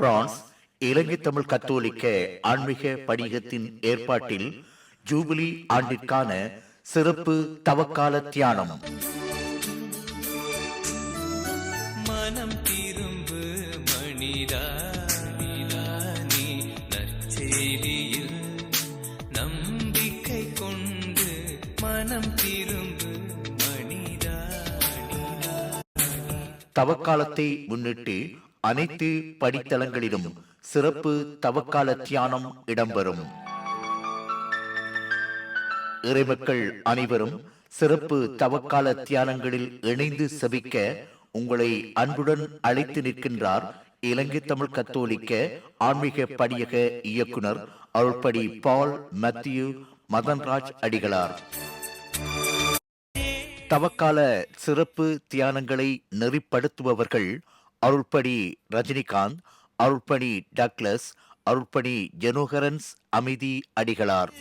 France இலங்கை தமிழ் கத்தோலிக்க ஆன்மீக படிகத்தின் ஏற்பாட்டில் ஜூபிலி ஆண்டிற்கான சிறப்பு தவக்கால தியானம். மனம் திரும்பு மணிதா நீ நற்செய்தியில் நம்பிக்கை கொண்டு மனம் திரும்பு மணிதா. தவக்காலத்தை முன்னிட்டு அனைத்து படித்தளங்களிலும் சிறப்பு தவக்கால தியானம் இடம்பெறும். இறைமக்கள் அனைவரும் சிறப்பு தவக்கால தியானங்களில் இணைந்து செபிக்க உங்களை அன்புடன் அழைத்து நிற்கின்றார் இலங்கை தமிழ் கத்தோலிக்க ஆன்மீக படியக இயக்குனர் அருள்படி பால் மத்தியூ மதன்ராஜ் அடிகளார். தவக்கால சிறப்பு தியானங்களை நெறிப்படுத்துபவர்கள் அருள்படி ரஜினிகாந்த், அருள்படி டக்ளஸ், அருள்படி ஜெனோகரன்ஸ் அமைதி அடிகளார்.